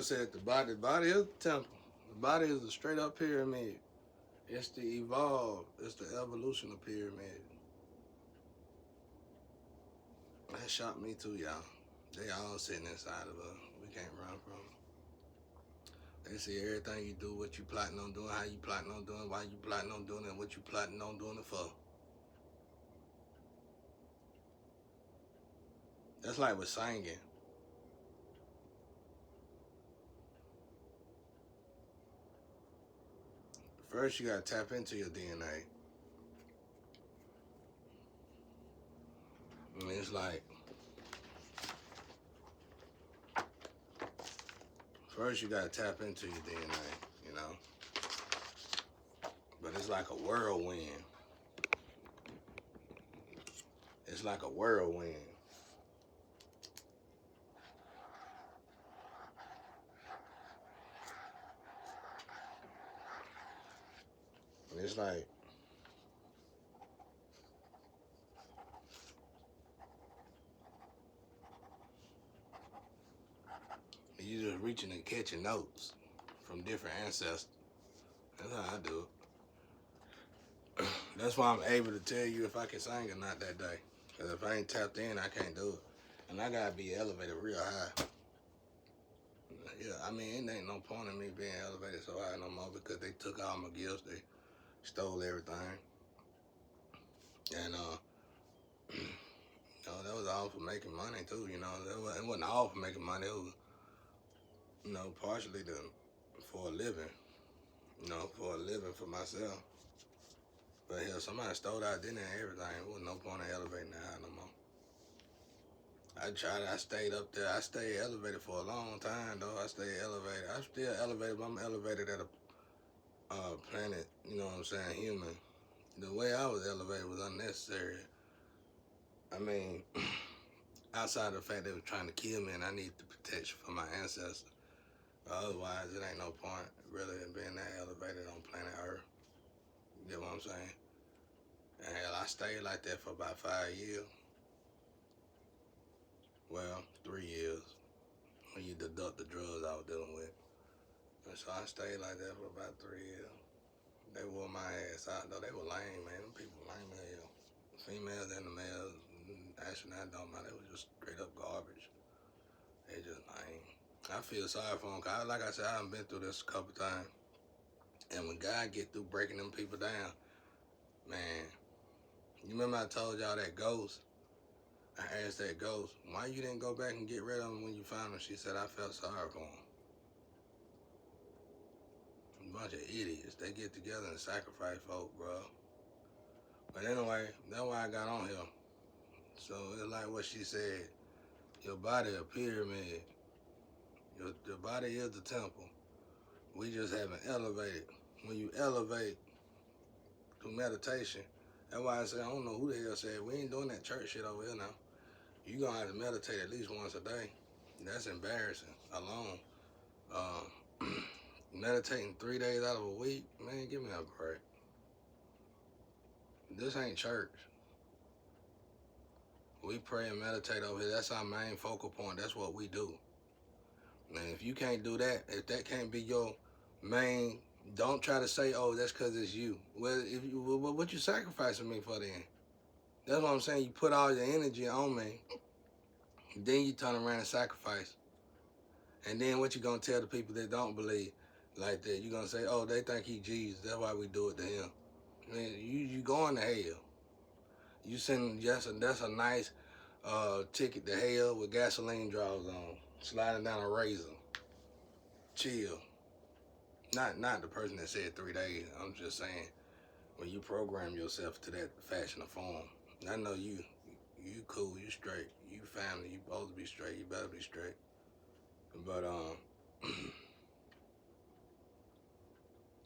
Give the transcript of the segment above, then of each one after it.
said the body is the temple. The body is a straight up pyramid. It's the evolve. It's the evolution of pyramid. That shocked me too, y'all. They all sitting inside of us. We can't run from them. They see everything you do, what you plotting on doing, how you plotting on doing, why you plotting on doing it, what you plotting on doing it for. That's like with singing. First, you gotta tap into your DNA. I mean, it's like, first you gotta tap into your DNA, you know? But it's like a whirlwind. It's like a whirlwind. And it's like, you just reaching and catching notes from different ancestors. That's how I do it. That's why I'm able to tell you if I can sing or not that day. Because if I ain't tapped in, I can't do it. And I gotta be elevated real high. Yeah, I mean, it ain't no point in me being elevated so high no more because they took all my gifts. They stole everything. And, that was all for making money too, you know. It wasn't all for making money. It was, partially for a living. For a living for myself. But hell, somebody stole out dinner and everything. There was no point in elevating that high no more. I stayed up there. I stayed elevated for a long time though. I stayed elevated. I'm still elevated, but I'm elevated at a planet, you know what I'm saying, human. The way I was elevated was unnecessary. I mean, outside of the fact they were trying to kill me and I need the protection from my ancestors. Otherwise, it ain't no point really in being that elevated on planet Earth. You get what I'm saying? And hell, I stayed like that for about 5 years. Well, 3 years when you deduct the drugs I was dealing with. And so I stayed like that for about 3 years. They wore my ass out though. They were lame, man. Them people lame as hell. Females and the males, actually that don't matter. They was just straight up garbage. They just lame. I feel sorry for them. Cause like I said, I've been through this a couple times. And when God get through breaking them people down, man, you remember I told y'all that ghost? I asked that ghost, why you didn't go back and get rid of them when you found them? She said, I felt sorry for them. A bunch of idiots. They get together and sacrifice folk, bro. But anyway, that's why I got on here. So it's like what she said, your body a pyramid. Your body is the temple. We just haven't elevated. When you elevate through meditation, that's why I say, I don't know who the hell said, we ain't doing that church shit over here now. You gonna have to meditate at least once a day. That's embarrassing alone. Meditating 3 days out of a week, man, give me a break. This ain't church. We pray and meditate over here. That's our main focal point. That's what we do. And if you can't do that, if that can't be your main, don't try to say, oh, that's because it's you. Well, what you sacrificing me for then? That's what I'm saying. You put all your energy on me, then you turn around and sacrifice. And then what you gonna tell the people that don't believe like that? You gonna say, oh, they think he Jesus. That's why we do it to him. Man, you going to hell. You send that's a nice ticket to hell with gasoline draws on, sliding down a razor. Chill. Not the person that said 3 days. I'm just saying when you program yourself to that fashion or form. I know you cool, you straight, you family, you supposed to be straight, you better be straight. But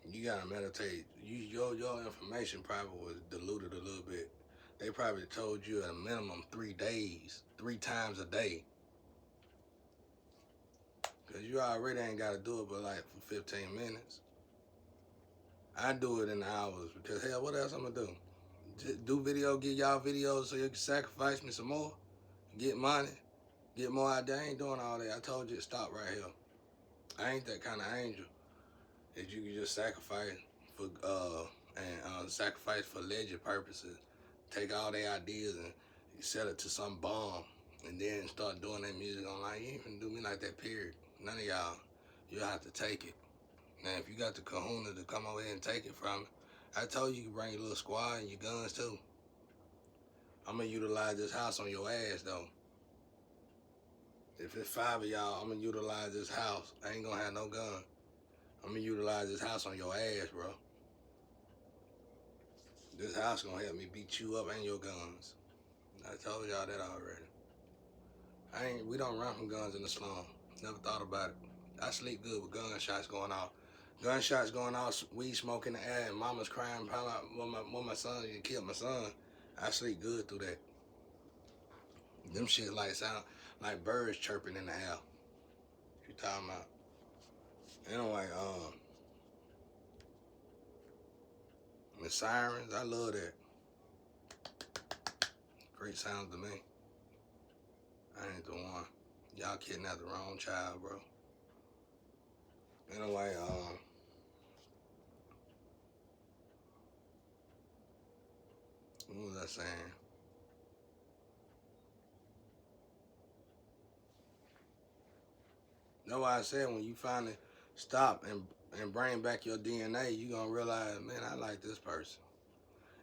you gotta meditate. Your information probably was diluted a little bit. They probably told you at a minimum 3 days, 3 times a day. Cause you already ain't gotta do it but like for 15 minutes. I do it in hours because hell, what else I'm gonna do? Just do video, get y'all videos so you can sacrifice me some more, get money, get more out there. I ain't doing all that. I told you to stop right here. I ain't that kind of angel that you can just sacrifice for sacrifice for legend purposes. Take all their ideas and sell it to some bomb, and then start doing that music online. You ain't finna do me like that. Period. None of y'all. You'll have to take it. Now, if you got the kahuna to come over here and take it from me, I told you you can bring your little squad and your guns too. I'm gonna utilize this house on your ass though. If it's 5 of y'all, I'm gonna utilize this house. I ain't gonna have no gun. I'm gonna utilize this house on your ass, bro. This house gonna help me beat you up and your guns. I told y'all that already. We don't run from guns in the slum. Never thought about it. I sleep good with gunshots going off. Gunshots going off, weed smoke in the air, and mama's crying about when my son, you killed my son. I sleep good through that. Them shit like sound like birds chirping in the air. What you talking about? Anyway, the sirens, I love that. Great sounds to me. I ain't the one. Y'all kidnapped the wrong child, bro. Anyway, what was I saying? That's why I said when you finally stop and bring back your DNA, you gonna realize, man, I like this person.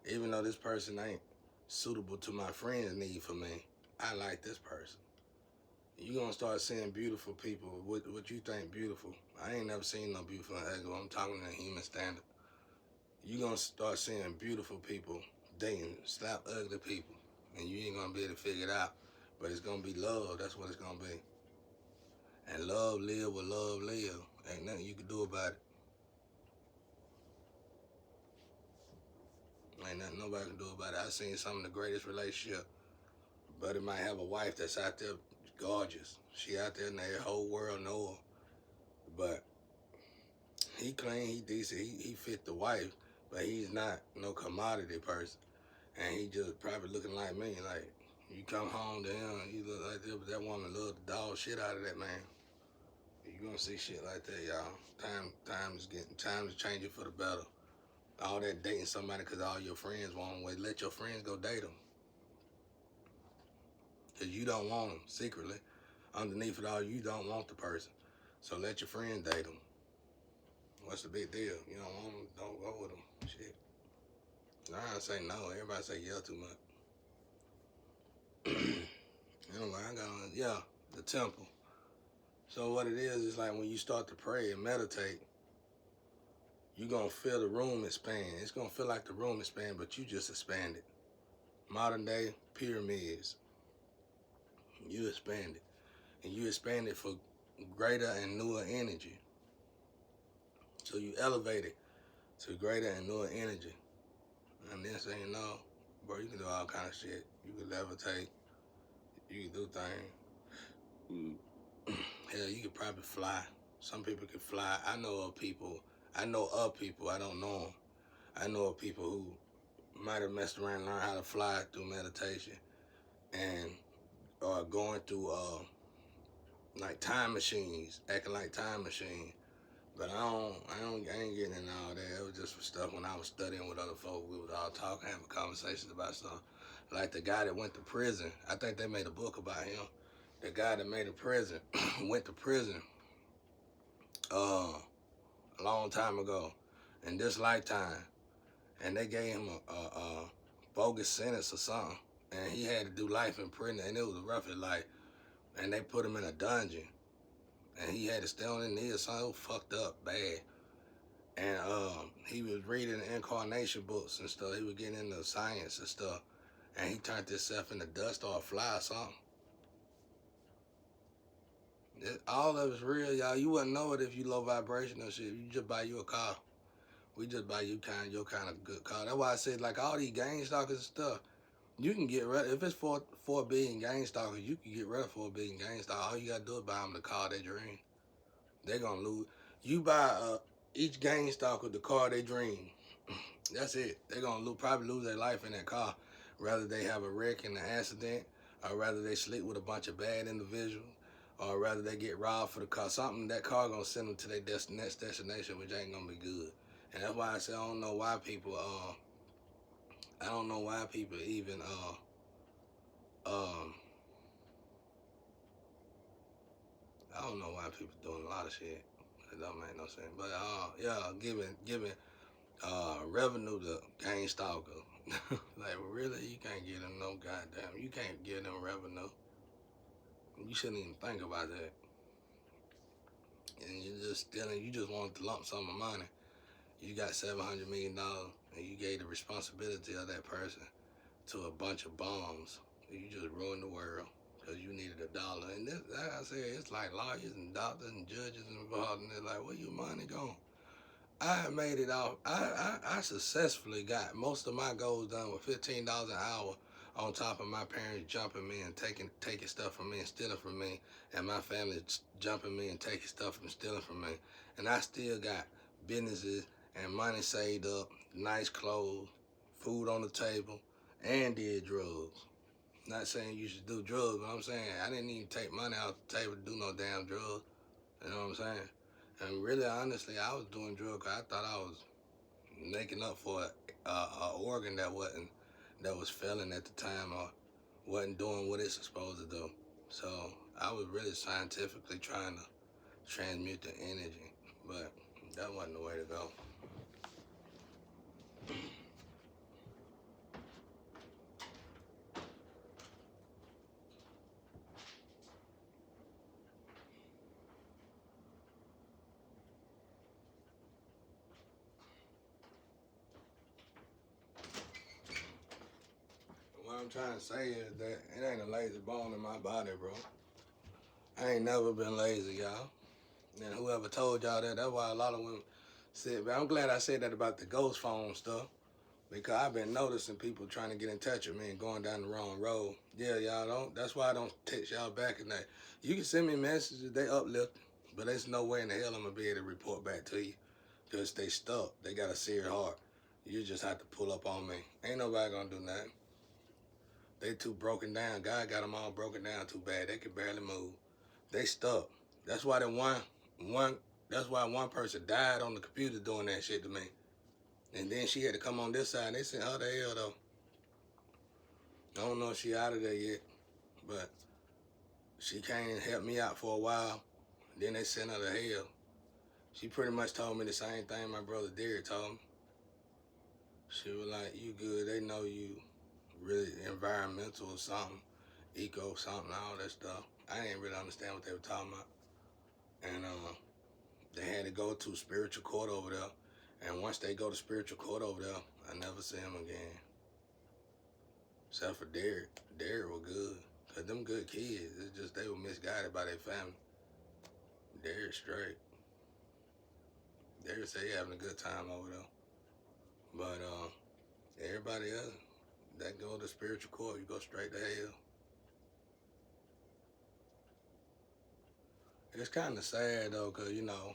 Even though this person ain't suitable to my friend's need for me, I like this person. You gonna start seeing beautiful people, what you think beautiful. I ain't never seen no beautiful and ugly. I'm talking in a human standard. You gonna start seeing beautiful people dating slap ugly people, and you ain't gonna be able to figure it out. But it's gonna be love. That's what it's gonna be. And love live where love live. Ain't nothing you can do about it. Ain't nothing nobody can do about it. I seen some of the greatest relationship. Buddy might have a wife that's out there gorgeous. She out there and the whole world know her. But he clean, he decent, he fit the wife, but he's not no commodity person. And he just probably looking like me. Like, you come home to him, he look like that, but that woman love the dog shit out of that man. You gonna see shit like that, y'all. Time is changing for the better. All that dating somebody because all your friends want them, well, let your friends go date them. Because you don't want them secretly. Underneath it all, you don't want the person. So let your friends date them. What's the big deal? You don't want them, don't go with them. Shit. I don't say no. Everybody say yeah too much. Anyway, I got on, yeah, the temple. So what it is like when you start to pray and meditate, you're going to feel the room expand. It's going to feel like the room expand, but you just expanded. Modern day pyramids. You expanded. And you expanded for greater and newer energy. So you elevated to greater and newer energy. And then saying, you know, bro, you can do all kind of shit. You can levitate. You can do things. Hell, you could probably fly. Some people can fly. I know of people. I don't know them. I know of people who might have messed around and learned how to fly through meditation and are going through like time machines, acting like time machines. But I ain't getting into all that. It was just for stuff when I was studying with other folks. We was all talking, having conversations about stuff. Like the guy that went to prison. I think they made a book about him. The guy that made a prison went to prison a long time ago, in this lifetime, and they gave him a bogus sentence or something, and he had to do life in prison, and it was roughly like, and they put him in a dungeon, and he had to stay on his knee or something. It was fucked up bad. And he was reading incarnation books and stuff. He was getting into science and stuff, and he turned himself into dust or a fly or something. All of it's real, y'all. You wouldn't know it if you low vibrational shit. You just buy you a car. We just buy you your kind of good car. That's why I said, like, all these gang stalkers and stuff, you can get rid of. If it's 4 billion gang stalkers, you can get rid of 4 billion gang stalkers. All you gotta do is buy them the car they dream. They gonna lose. You buy each gang stalker the car they dream. That's it. They gonna probably lose their life in that car. Rather they have a wreck and an accident, or rather they sleep with a bunch of bad individuals, or rather they get robbed for the car. Something that car gonna send them to their next destination, which ain't gonna be good. And that's why I say I don't know why people I don't know why people even um I don't know why people doing a lot of shit. It don't make no sense. But yeah, giving revenue to gang stalker. Like really, you can't give them no goddamn. You can't give them revenue. You shouldn't even think about that. And you're just stealing. You just want the lump sum of money. You got $700 million, and you gave the responsibility of that person to a bunch of bums. You just ruined the world because you needed $1. And this, like I said, it's like lawyers and doctors and judges involved, and they're like, "Where your money going?" I made it off. I successfully got most of my goals done with $15 an hour. On top of my parents jumping me and taking stuff from me and stealing from me, and my family jumping me and taking stuff and stealing from me, and I still got businesses and money saved up, nice clothes, food on the table, and did drugs. Not saying you should do drugs, but I'm saying I didn't even take money out the table to do no damn drugs. You know what I'm saying? And really, honestly, I was doing drugs 'cause I thought I was making up for a organ that was failing at the time or wasn't doing what it's supposed to do. So I was really scientifically trying to transmute the energy, but that wasn't the way to go. What I'm trying to say is that it ain't a lazy bone in my body, bro. I ain't never been lazy, y'all. And whoever told y'all that, that's why a lot of women said, but I'm glad I said that about the ghost phone stuff. Because I've been noticing people trying to get in touch with me and going down the wrong road. Yeah, y'all don't. That's why I don't text y'all back and that. You can send me messages, they uplift, but there's no way in the hell I'm gonna be able to report back to you because they stuck. They got a seared heart. You just have to pull up on me. Ain't nobody gonna do nothing. They too broken down. God got them all broken down too bad. They can barely move. They stuck. That's why one. That's why one person died on the computer doing that shit to me. And then she had to come on this side. And they said, "How the hell though?" I don't know if she out of there yet, but she came and helped me out for a while. Then they sent her to hell. She pretty much told me the same thing my brother Derek told me. She was like, "You good? They know you really environmental or something, eco something, all that stuff." I didn't really understand what they were talking about. And they had to go to spiritual court over there. And once they go to spiritual court over there, I never see him again. Except for Derek. Derek was good. Cause them good kids. It's just they were misguided by their family. Derek straight. Derek say he having a good time over there. But everybody else that go to spiritual court, you go straight to hell. It's kind of sad though, cause you know,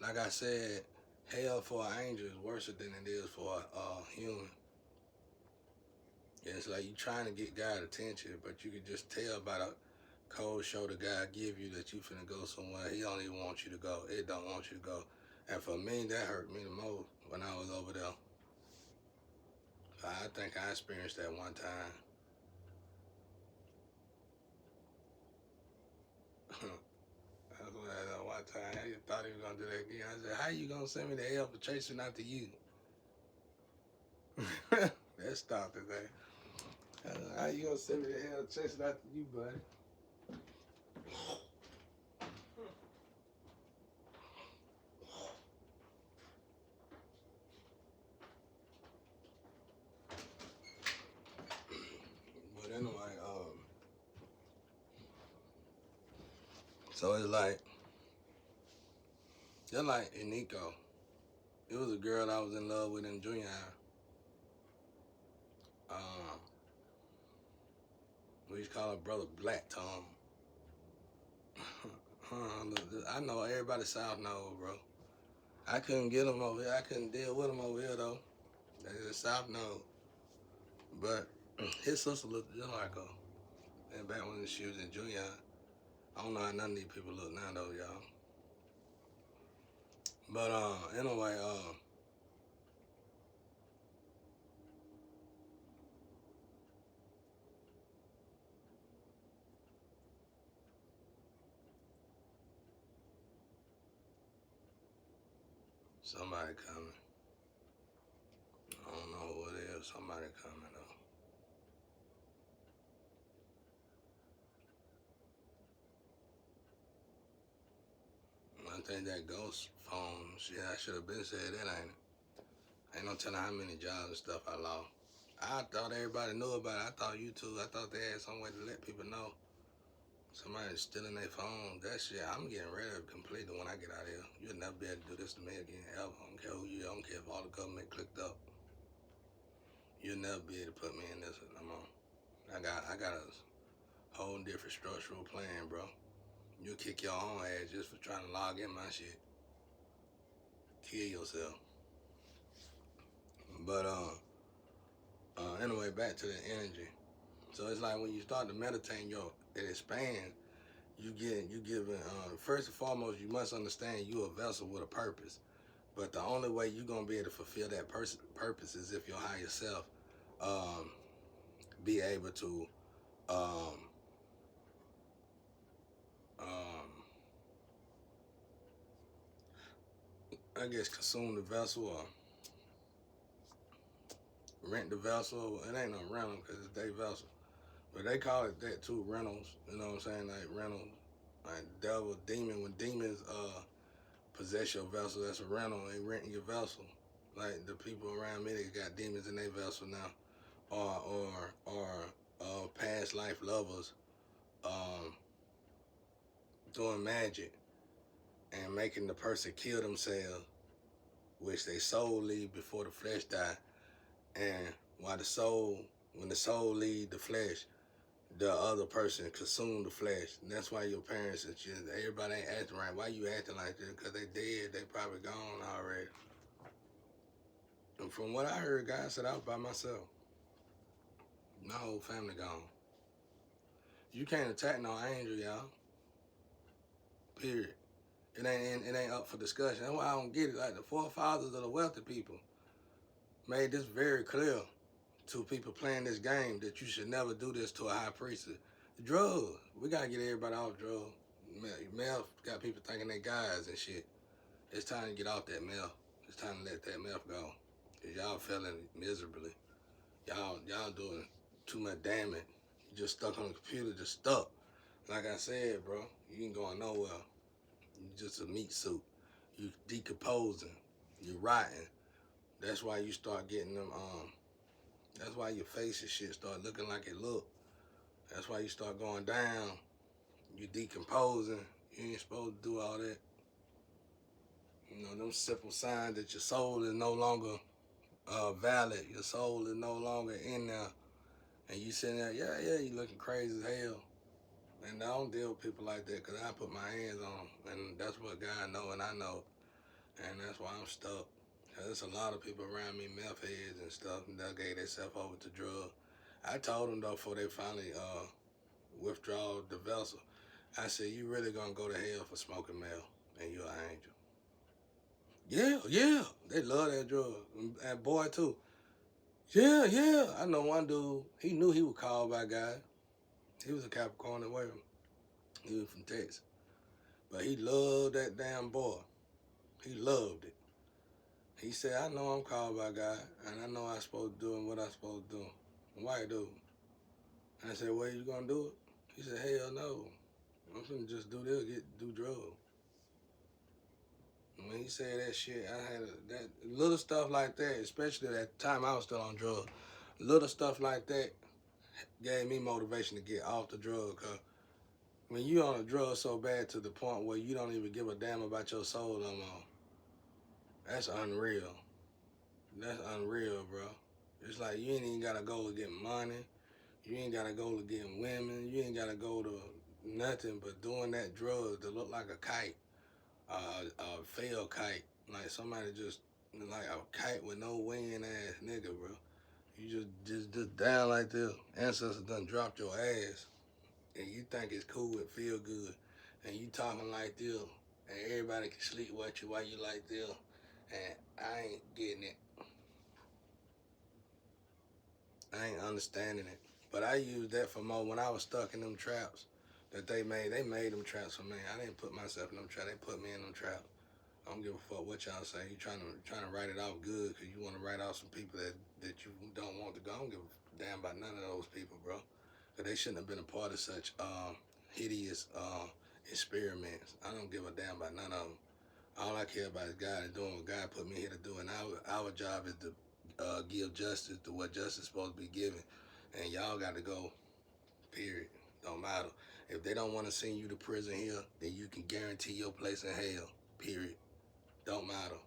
like I said, hell for an angel is worse than it is for a human. It's like you trying to get God attention, but you can just tell by the cold shoulder God give you that you finna go somewhere. He don't even want you to go. It don't want you to go. And for me, that hurt me the most when I was over there. I think I experienced that one time. That's what I one time. I thought he was gonna do that again. I said, "How you gonna send me to hell for chasing after you?" That stopped it there. How you gonna send me to hell chasing after you, buddy? But anyway, so it's like, just like Eniko. It was a girl I was in love with in junior high. We used to call her brother Black Tom. I know everybody South knows, bro. I couldn't get them over here. I couldn't deal with them over here, though. They the South knows. But his sister looked just like her. And back when she was in junior high. I don't know how none of these people look now though, y'all. But anyway, somebody coming. I don't know who it is. Somebody coming though. I think that ghost phone shit, I should have been said that, ain't it? Ain't no telling how many jobs and stuff I lost. I thought everybody knew about it. I thought you too. I thought they had some way to let people know. Somebody stealing their phone. That shit, I'm getting rid of it completely when I get out of here. You'll never be able to do this to me again, ever. I don't care who you are. I don't care if all the government clicked up. You'll never be able to put me in this no more. I got a whole different structural plan, bro. You'll kick your own ass just for trying to log in my shit. Kill yourself. But anyway, back to the energy. So it's like when you start to meditate, it expands. You giving. First and foremost, you must understand you a vessel with a purpose. But the only way you're gonna be able to fulfill that purpose is if your higher self um, be able to um, um, I guess consume the vessel or rent the vessel. It ain't no rental because it's their vessel. But they call it that too, rentals. You know what I'm saying? Like rentals. Like devil, demon. When demons possess your vessel, that's a rental. They renting your vessel. Like the people around me, they got demons in their vessel now. Or past life lovers um, doing magic and making the person kill themselves, which they soul leave before the flesh die. And while when the soul leave the flesh, the other person consume the flesh. And that's why your parents and shit, everybody ain't acting right. Why you acting like this? Because they dead. They probably gone already. And from what I heard, God said I was by myself. My whole family gone. You can't attack no angel, y'all. Period. It ain't up for discussion. That's why I don't get it. Like the forefathers of the wealthy people made this very clear to people playing this game that you should never do this to a high priestess. Drugs. We gotta get everybody off drugs. Meth got people thinking they guys and shit. It's time to get off that meth. It's time to let that meth go. Cause y'all failing miserably. Y'all doing too much damage. You just stuck on the computer, just stuck. Like I said, bro, you ain't going nowhere. You just a meat suit. You decomposing. You rotting. That's why you start getting them. That's why your face and shit start looking like it look. That's why you start going down. You decomposing. You ain't supposed to do all that. You know them simple signs that your soul is no longer valid. Your soul is no longer in there. And you sitting there, yeah, you looking crazy as hell. And I don't deal with people like that because I put my hands on them. And that's what God know and I know. And that's why I'm stuck. There's a lot of people around me, meth heads and stuff, and they gave themselves over to drugs. I told them though before they finally withdraw the vessel, I said, you really gonna go to hell for smoking meth and you're an angel. Yeah, they love that drug. And boy too. Yeah. I know one dude, he knew he was called by God. He was a Capricorn as well. He was from Texas. But he loved that damn boy. He loved it. He said, I know I'm called by God, and I know I'm supposed to do what I'm supposed to do. White dude. I said, well, you gonna do it? He said, hell no. I'm finna just do this, do drugs. When he said that shit, I had that little stuff like that, especially at the time I was still on drugs. Little stuff like that gave me motivation to get off the drug. Cause when you on a drug so bad to the point where you don't even give a damn about your soul no more, that's unreal. That's unreal, bro. It's like you ain't even gotta go to get money. You ain't gotta go to getting women. You ain't gotta go to nothing but doing that drug to look like a kite, a failed kite, like somebody just like a kite with no wing ass nigga, bro. You just down like this. Ancestors done dropped your ass, and you think it's cool, it feel good, and you talking like this, and everybody can sleep with you while you like this, and I ain't getting it. I ain't understanding it. But I used that for more when I was stuck in them traps that they made. They made them traps for me. I didn't put myself in them traps. They put me in them traps. I don't give a fuck what y'all say. You trying to write it off good because you want to write off some people that you don't want to go. I don't give a damn about none of those people, bro. Because they shouldn't have been a part of such hideous experiments. I don't give a damn about none of them. All I care about is God and doing what God put me here to do. And our job is to give justice to what justice is supposed to be given. And y'all got to go, period. Don't matter. If they don't want to send you to prison here, then you can guarantee your place in hell, period. Don't matter.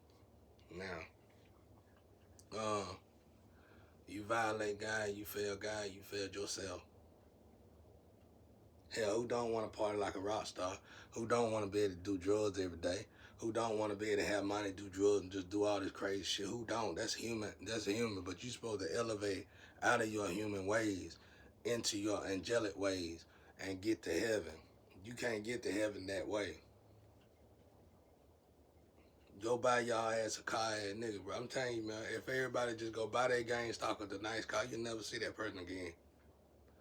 Now, you violate God, you fail God, you failed yourself. Hell, who don't want to party like a rock star? Who don't want to be able to do drugs every day? Who don't want to be able to have money, do drugs, and just do all this crazy shit? Who don't? That's human. That's a human. But you're supposed to elevate out of your human ways into your angelic ways and get to heaven. You can't get to heaven that way. Go buy y'all ass a car ass nigga, bro. I'm telling you, man, if everybody just go buy their GameStop with a nice car, you'll never see that person again.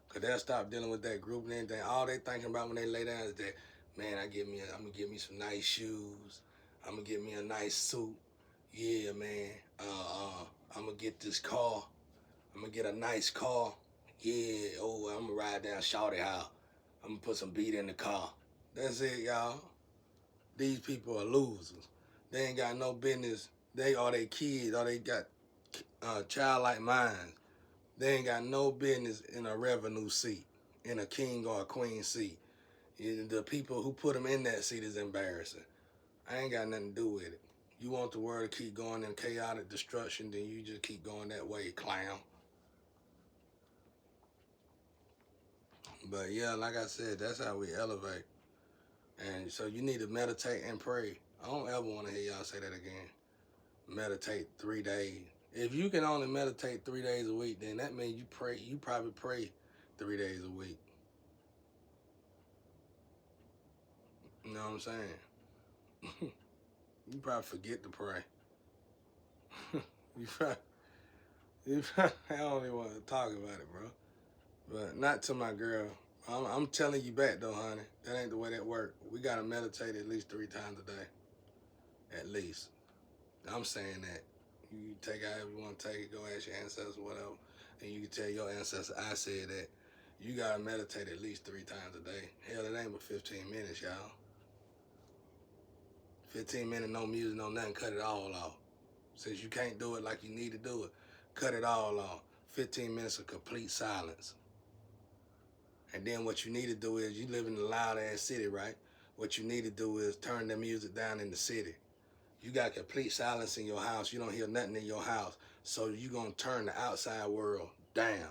Because they'll stop dealing with that group and everything. All they thinking about when they lay down is that, man, I'm going to get me some nice shoes. I'm going to get me a nice suit. Yeah, man. I'm going to get this car. I'm going to get a nice car. Yeah, oh, I'm going to ride down Shawty House. I'm going to put some beat in the car. That's it, y'all. These people are losers. They ain't got no business. They are their kids, or they got childlike minds. They ain't got no business in a revenue seat, in a king or a queen seat. The people who put them in that seat is embarrassing. I ain't got nothing to do with it. You want the world to keep going in chaotic destruction, then you just keep going that way, clown. But yeah, like I said, that's how we elevate. And so you need to meditate and pray. I don't ever want to hear y'all say that again. Meditate 3 days. If you can only meditate 3 days a week, then that means you pray. You probably pray 3 days a week. You know what I'm saying? You probably forget to pray. I don't even want to talk about it, bro. But not to my girl. I'm telling you back though, honey. That ain't the way that work. We gotta meditate at least 3 times a day. At least. I'm saying that. You take it however you want to take it. Go ask your ancestors, whatever, and you can tell your ancestors I said that. You gotta meditate at least 3 times a day. Hell, it ain't but 15 minutes, y'all. 15 minutes, no music, no nothing. Cut it all off. Since you can't do it like you need to do it, cut it all off. 15 minutes of complete silence. And then what you need to do is, you live in a loud ass city, right? What you need to do is turn the music down in the city. You got complete silence in your house. You don't hear nothing in your house. So you're going to turn the outside world down.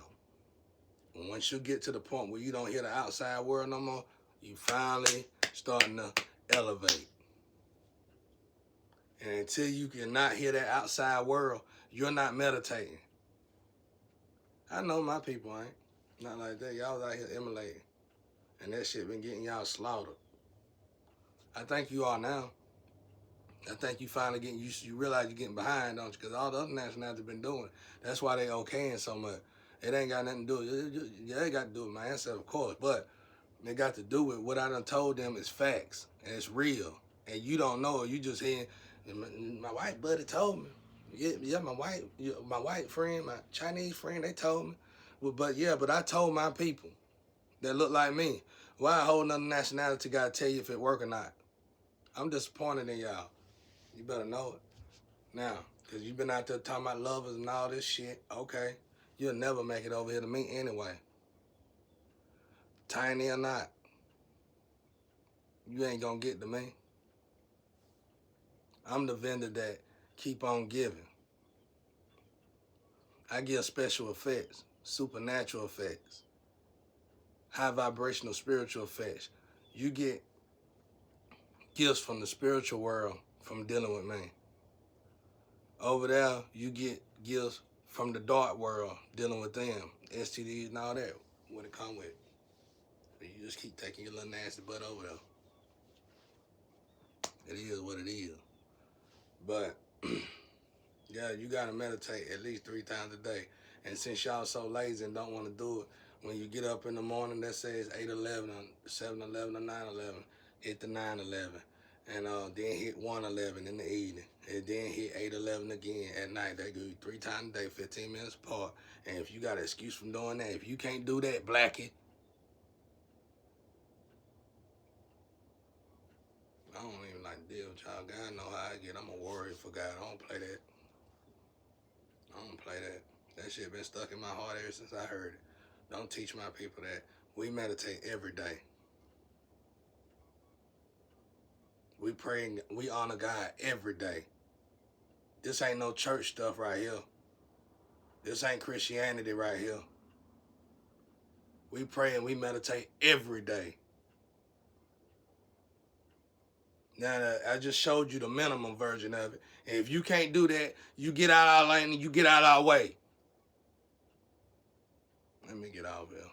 And once you get to the point where you don't hear the outside world no more, you finally starting to elevate. And until you cannot hear that outside world, you're not meditating. I know my people ain't. Not like that. Y'all was out here emulating. And that shit been getting y'all slaughtered. I think you are now. I think you finally getting used to, you realize you're getting behind, don't you? Because all the other nationalities have been doing it. That's why they okaying so much. It ain't got nothing to do with it. Yeah, it got to do with my ancestors, of course, but it got to do with what I done told them is facts, and it's real. And you don't know it. You just hearing, my white buddy told me. Yeah, my white friend, my Chinese friend, they told me. Well, but I told my people that look like me. Why a whole nother nationality got to tell you if it work or not? I'm disappointed in y'all. You better know it now, because you've been out there talking about lovers and all this shit. Okay, you'll never make it over here to me anyway. Tiny or not, you ain't gonna get to me. I'm the vendor that keep on giving. I give special effects, supernatural effects, high vibrational spiritual effects. You get gifts from the spiritual world from dealing with me. Over there, you get gifts from the dark world dealing with them, STDs and all that, what it come with. But you just keep taking your little nasty butt over there. It is what it is. But yeah, you gotta meditate at least 3 times a day. And since y'all so lazy and don't want to do it, when you get up in the morning, that says 8:11, 7:11, or 9:11, hit the 9:11, and then hit 1:11 in the evening, and then hit 8:11 again at night. They give you 3 times a day, 15 minutes apart. And if you got an excuse from doing that, if you can't do that, Blackie, I don't even like to deal with y'all. God know how I get. I'm a warrior for God. I don't play that. I don't play that. That shit been stuck in my heart ever since I heard it. Don't teach my people that. We meditate every day. We pray and we honor God every day. This ain't no church stuff right here. This ain't Christianity right here. We pray and we meditate every day. Now, I just showed you the minimum version of it. And if you can't do that, you get out of our lane and you get out of our way. Let me get out of here.